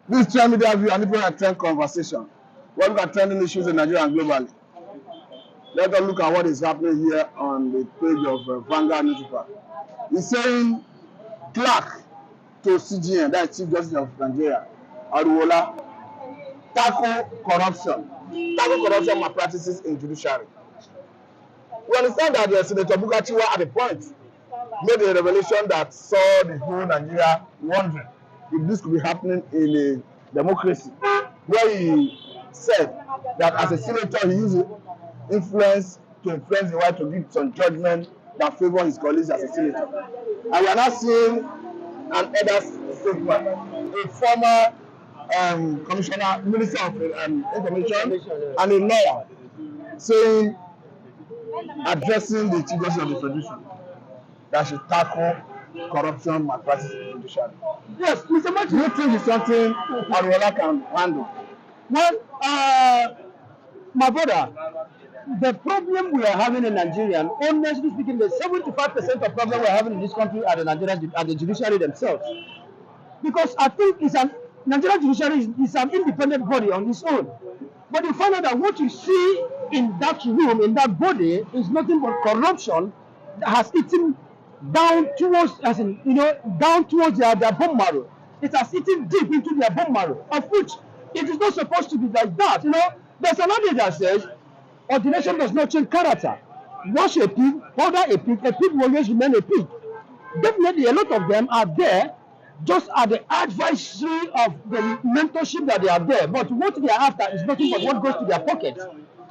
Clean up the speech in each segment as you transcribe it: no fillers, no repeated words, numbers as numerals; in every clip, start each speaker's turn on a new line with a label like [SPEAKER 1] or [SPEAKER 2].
[SPEAKER 1] This trend media view and different trend conversation. We look at trending issues in Nigeria and globally. Let us look at what is happening here on the page of Vanguard newspaper. He's saying clerk to CGN, that's Chief Justice of Nigeria, Aruwola, tackle corruption. Tackle corruption malpractices in judiciary. We understand that Senator Bugachiwa at a point made a revelation that saw the whole Nigeria wondering if this could be happening in a democracy, where he said that as a senator he used influence to influence the right to give some judgment that favor his colleagues as a senator. And we are now seeing an elder statesman, a former commissioner, minister of information, and a lawyer, saying, addressing the chief justice of the federation, that should tackle corruption malpractice in the judiciary.
[SPEAKER 2] Yes, Mr. Martin.
[SPEAKER 1] Do you think it's something Aruwola can handle?
[SPEAKER 2] Well, my brother, the problem we are having in Nigeria, honestly speaking, the 75% of problem we are having in this country are the Nigerian, are the judiciary themselves. Because I think Nigerian judiciary is an independent body on its own. But you find out that what you see in that room, in that body, is nothing but corruption that has eaten down towards, as in, down towards their bone marrow. It has eaten deep into their bone marrow, of which it is not supposed to be like that. There's an adage that says, ordination does not change character. Wash a pig, powder a pig will always remain a pig. Definitely, a lot of them are there just at the advisory of the mentorship that they are there. But what they are after is nothing but what goes to their pocket.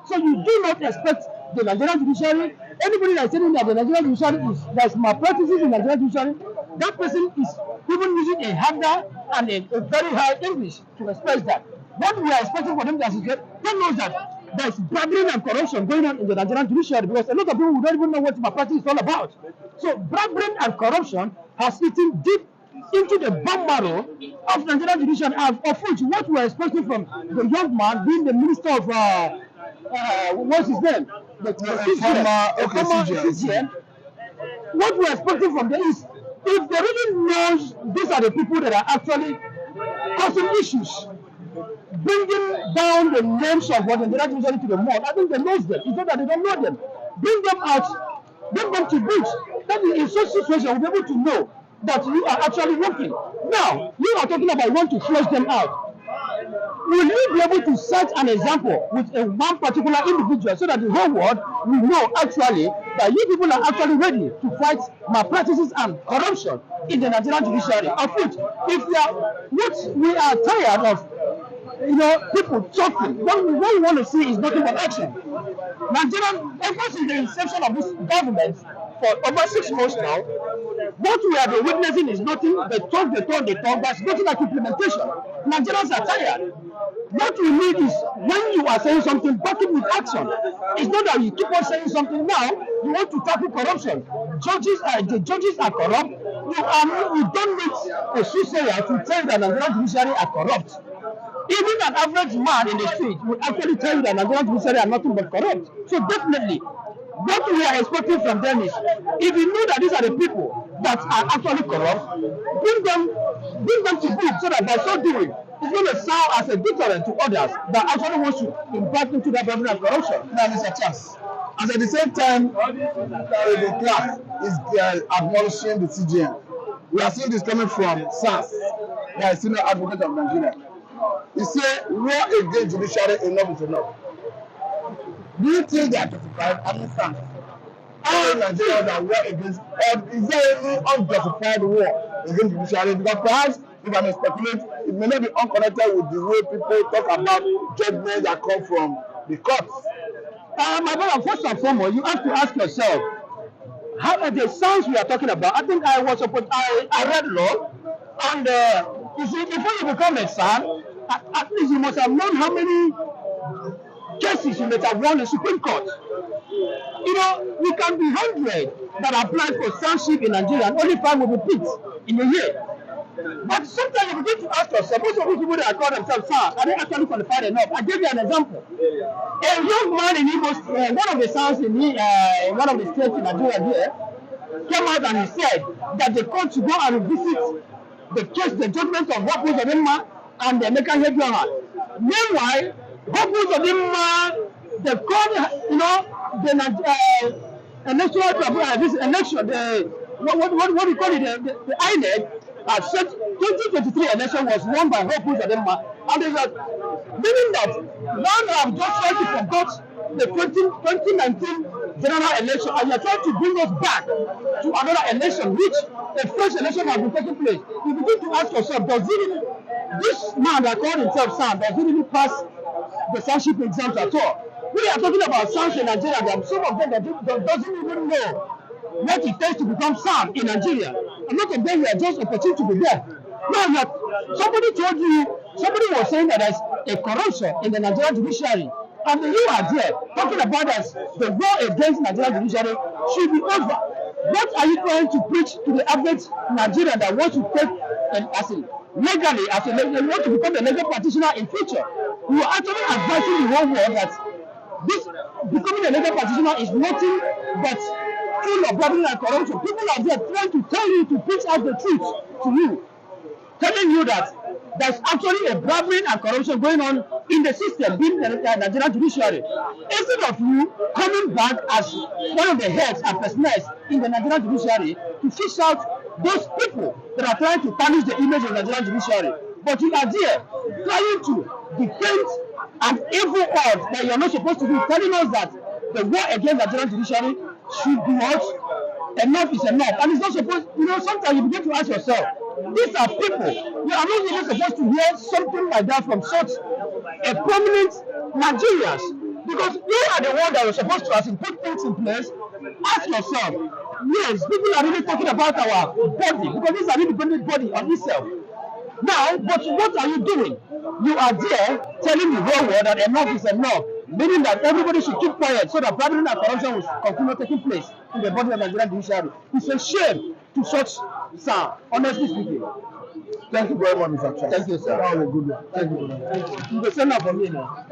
[SPEAKER 2] So you do not expect the Nigerian judiciary, anybody that is saying that the Nigerian judiciary there's malpractices in the Nigerian judiciary, that person is even using a harder and a very high English to express that. What we are expecting for them to associate, they know that there is bribery and corruption going on in the Nigerian judiciary, because a lot of people don't even know what malpractice is all about. So bribery and corruption has eaten deep into the bone marrow of Nigerian judiciary, of which what we are expecting from the young man being the minister of what's his name? The former CGN. What we are expecting from them is, if they really knows these are the people that are actually causing issues, bringing down the names of what the Nigerian judiciary to the mud, I think they know them. It's not that they don't know them. Bring them out, bring them to books. That is, in such situation, we'll be able to know that you are actually working. Now, you are talking about you want to flush them out. Will you be able to set an example with one particular individual so that the whole world will know actually that you people are actually ready to fight malpractices and corruption in the Nigerian judiciary? Of which, we are tired of, people talking. What we want to see is nothing but action. Nigerian, ever since the inception of this government, for over 6 months now, what we have been witnessing is nothing but talk, but nothing like implementation. Nigerians are tired. What we need is, when you are saying something, back it with action. It's not that you keep on saying something now, you want to tackle corruption. The judges are corrupt. You don't need a soothsayer to tell you that Nigerian judiciary are corrupt. Even an average man in the street will actually tell you that Nigerian judiciary are nothing but corrupt. So definitely, what we are expecting from them is, if you know that these are the people that are actually corrupt, bring them to book, so that by so doing, it's going to serve as a deterrent to others that actually want to impact into that level of corruption.
[SPEAKER 1] Now, Mr. Chance, and at the same time, the clerk is abolishing the CGN. We are seeing this coming from SARS, the senior advocate of Nigeria. He said, war against judiciary, enough is enough. Do you think they are justified? I understand. All Nigerians are war against, is there any unjustified war against judiciary? Because perhaps, if I may speculate, it may not be unconnected with the way people talk about judgments that come from the courts.
[SPEAKER 2] My brother, first and foremost, you have to ask yourself, how are the sounds we are talking about? I think I read law, and you see, before you become a son, at least you must have known how many cases you might have won in Supreme Court. We can be 100 that apply for sonship in Nigeria, and only 5 will be picked in a year. But sometimes you begin to ask yourself, most of these people that call themselves sons, are they actually qualified enough? I give you an example. A young man in one of the sons in one of the states in Nigeria here, came out and he said that the court should go and visit the case, the judgment of what was the man, and the American Headliner. Meanwhile, Hokus of them, the called, the electoral this election, what do you call it, the INEC has said 2023 election was won by Hokus of them, and there's a meaning that now have just tried to forget the 2019 general election, and you're trying to bring us back to another election, which a fresh election has been taking place. You begin to ask yourself, this man that called himself Sam, does he really pass the sonship exams at all? We are talking about sons in Nigeria, and some of them that doesn't even know what it takes to become Sam in Nigeria. A lot of them were just opportunity to be there. Now, somebody was saying that there's a corruption in the Nigerian judiciary, and you are there talking about that the war against Nigerian judiciary should be over. What are you trying to preach to the average Nigerian that wants to take legally, they want to become a legal practitioner in future? You are actually advising the whole world that this becoming a legal practitioner is nothing but full of bribery and corruption. People are there trying to tell you to preach out the truth to you, telling you that there's actually a bribery and corruption going on in the system, being the Nigerian judiciary. Instead of you coming back as one of the heads and personnel in the Nigerian judiciary to fish out those people that are trying to tarnish the image of the Nigerian judiciary, but you are there trying to defend an evil odds that you're not supposed to be, telling us that the war against the Nigerian judiciary should be what? Enough is enough. And it's not supposed, sometimes you begin to ask yourself, these are people, you are not even supposed to hear something like that from such a prominent Nigerians, because you are the one that was supposed to put things in place. Ask yourself, yes, people are really talking about our body, because this is an independent body on itself. Now, but what are you doing? You are there telling the whole world that enough is enough, meaning that everybody should keep quiet so that bribery and corruption will continue taking place in the body of the Nigerian judiciary. It's a shame to such sound, honestly speaking.
[SPEAKER 1] Thank you very much, Mr. Charles.
[SPEAKER 2] Thank you, sir.
[SPEAKER 1] That was a good one. Thank you.
[SPEAKER 2] You can send that for me now.